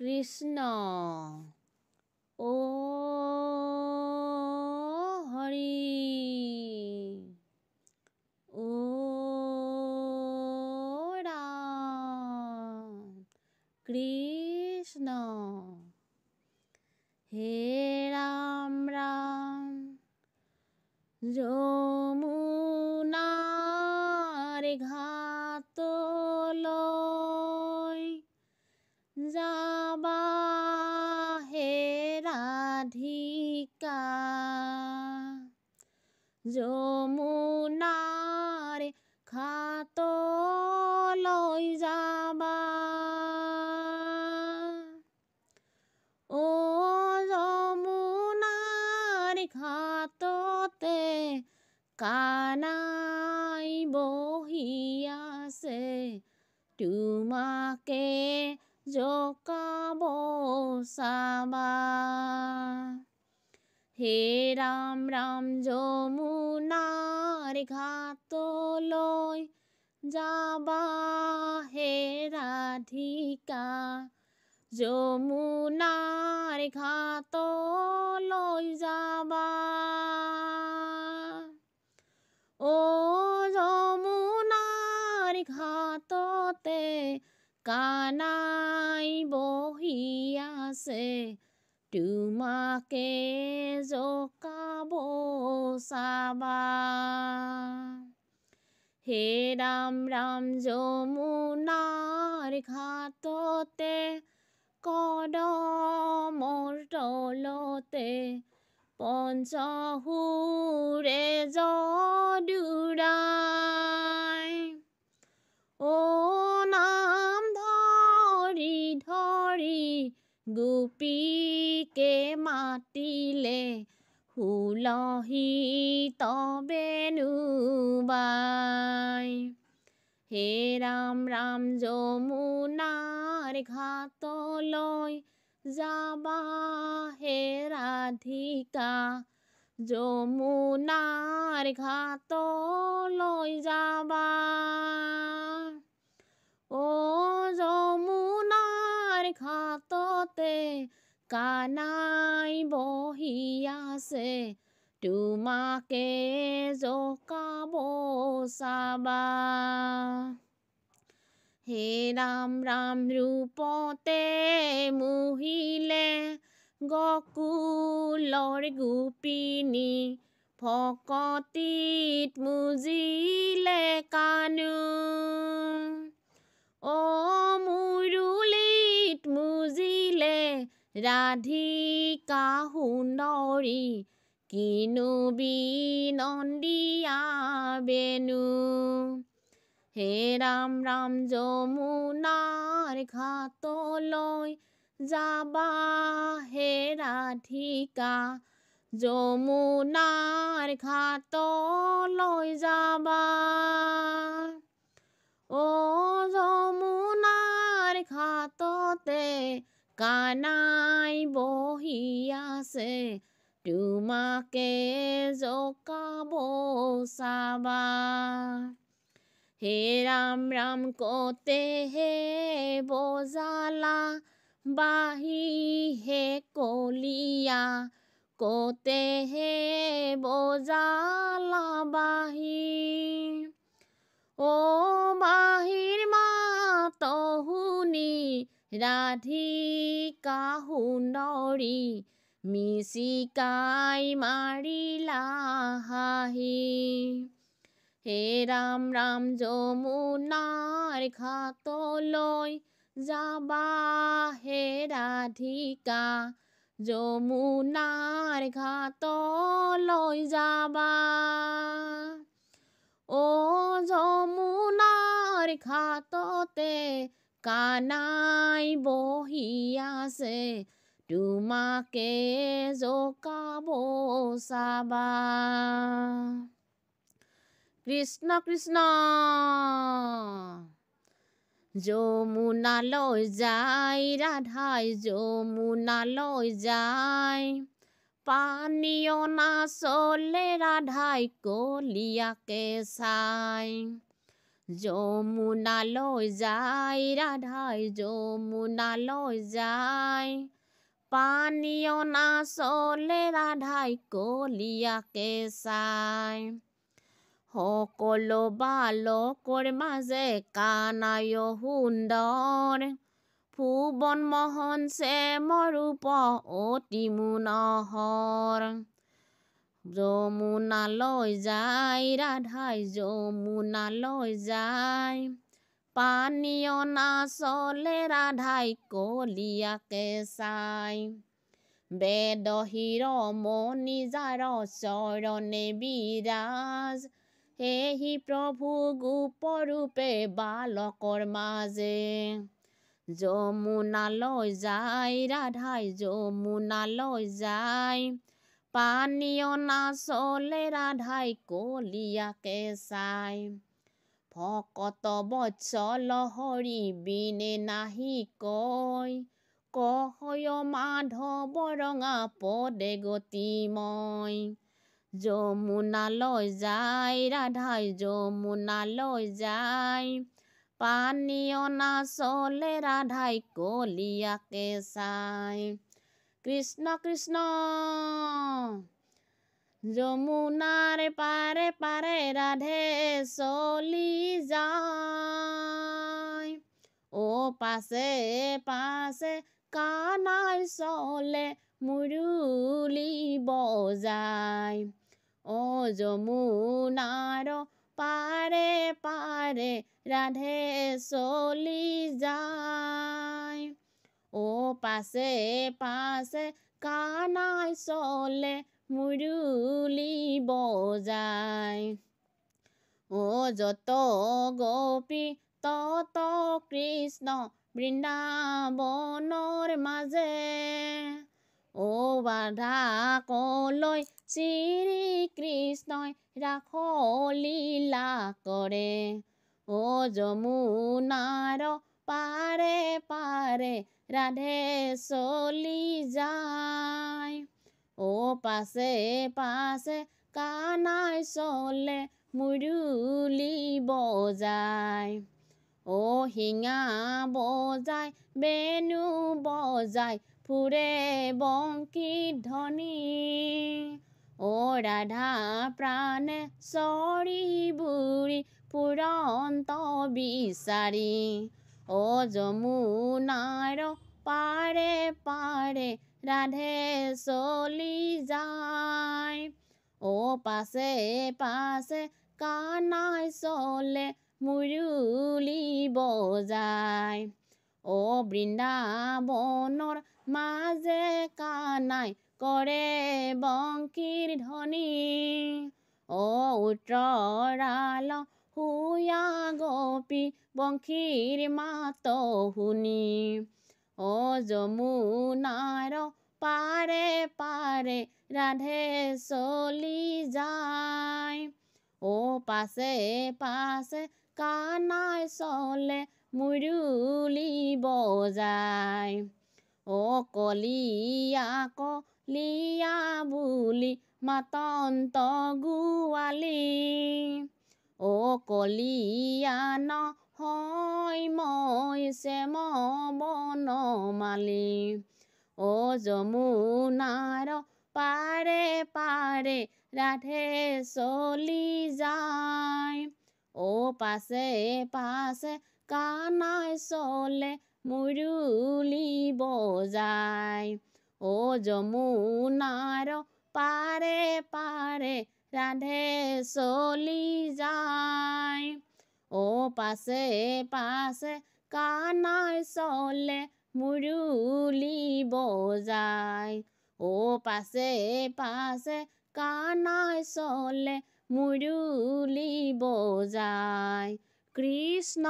কৃষ্ণ ও হৰি ও ৰাম কৃষ্ণ হে ৰাম ৰাম যমুনাৰ ঘাটলৈ যাবা হে ৰাধিকা যমুনাৰ ঘাটলৈ যাবা ও যমুনাৰ ঘাটতে কানাই বহি আছে তোমাকে জকাব চাবা হে ৰাম ৰাম যমুনাৰ ঘাটলৈ যাবা হে ৰাধিকা যমুনাৰ ঘাটলৈ যাবা ও যমুনাৰ ঘাটতে কানাই বহি আছে তোমাকে জকাব চাবা হে ৰাম ৰাম যমুনাৰ ঘাটতে কদমৰ তলতে পঞ্চহুৰে যদুৰাই ও নাম ধৰি ধৰি গোপীকে মাতিলে হুলহি তবেনুবাই হে ৰাম ৰাম যমুনাৰ ঘাটলৈ যাবা হে ৰাধিকা যমুনাৰ ঘাটলৈ যাবা ও যমুনাৰ ঘাটতে কানাই বহি আছে তোমাকে জকাব চাবা হে ৰাম ৰাম ৰূপতে মোহিলে গকুলৰ গোপিনী ভকতিত মুজিলে কানু ও মুৰুলিত মুজিলে ৰাধিকা সুন্দৰী কিনো বিনন্দিয়া বেনু হে ৰাম ৰাম যমুনাৰ ঘাটলৈ যাবা হে ৰাধিকা যমুনাৰ ঘাটলৈ যাবা ও যমুনাৰ ঘাটতে কানাই বহি আছে তোমাকে জকাব চাবা হে ৰাম ৰাম কতে হে বজালা বাহি হে কলিয়া কতে হে বজালা বাহি ও বাহিৰ মাত শুনি ৰাধিকা সুন্দৰী মিচিকাই মাৰিলা হাঁহি হে ৰাম ৰাম যমুনাৰ ঘাটলৈ যাবা হে ৰাধিকা যমুনাৰ ঘাটলৈ যাবা ও যমুনাৰ ঘাটতে কানাই বহি আছে তোমাকে জকাব চাবা কৃষ্ণ কৃষ্ণ যমুনালৈ যায় ৰাধাই যমুনালৈ যায় পানীয়না চলে ৰাধাই কলিয়াকে চাই যমুনালৈ যায় ৰাধাই যমুনালৈ যায় পানী অনা চলে ৰাধাই কলিয়াকে চাই সকলো বালকৰ মাজে কানাই সুন্দৰ ভুৱন মোহন শ্যামৰ ৰূপ অতি মনোহৰ যমুনালৈ যায় ৰাধাই যমুনালৈ যায় পানী অনা চলে ৰাধাই কলিয়াকে চাই বেদ শিৰোমণি যাৰ চৰণে বিৰাজ সেহি প্ৰভু গোপৰূপে বালকৰ মাজে যমুনালৈ যায় ৰাধাই যমুনালৈ যায় পানী অনা চলে ৰাধাই কলিয়াকে চাই ভকত বৎসল হৰি বিনে নাহি কয় মাধৱ ৰঙা পদে গতি মই যমুনালৈ যায় ৰাধাই যমুনালৈ যায় পানী অনা চলে ৰাধাই কলিয়াকে চাই কৃষ্ণ কৃষ্ণ যমুনাৰ পাৰে পাৰে ৰাধে চলি যায় ও পাছে পাছে কানাই চলে মুৰুলি বজায় ও যমুনাৰ পাৰে পাৰে ৰাধে চলি যায় ও পাছে পাছে কানাই চলে মুৰুলি বজায় ও যত গোপী তত কৃষ্ণ বৃন্দাবনৰ মাজে ও বাধা কলৈ শ্ৰী কৃষ্ণই ৰাস লীলা কৰে ও যমুনাৰ পাৰে পাৰে ৰাধে চলি যায় ও পাছে পাছে কানাই চলে মুৰুলি বজায় ও শিঙা বজায় বেণু বজায় ফুৰে বংশী ধ্বনি ও ৰাধা প্ৰাণে চৰি বুৰি ফুৰন্ত বিচাৰি ও যমুনাৰ পাৰে পাৰে ৰাধে চলি যায় ও পাছে পাছে কানাই চলে মুৰুলি বজায় ও বৃন্দাবনৰ মাজে কানাই কৰে বংশীৰ ধ্বনি ও উত্তৰাল হুয়া গোপী বংশীৰ মাত শুনি ও যমুনাৰ পাৰে পাৰে ৰাধে চলি যায় ও পাছে পাছে কানাই চলে মুৰুলি বজায় ও কলিয়া কলিয়া বুলি মাতন্ত গোৱালি ও কলিয়া নহয় মই শ্যাম বনমালী ও যমুনাৰ পাৰে পাৰে ৰাধে চলি যায় ও পাছে পাছে কানাই চলে মুৰুলি বজায় ও যমুনাৰ পাৰে পাৰে ৰাধে চলি যায় ও পাছে পাছে কানাই চলে মুৰুলি বজায় ও পাছে পাছে কানাই চলে মুৰুলি বজায় কৃষ্ণ।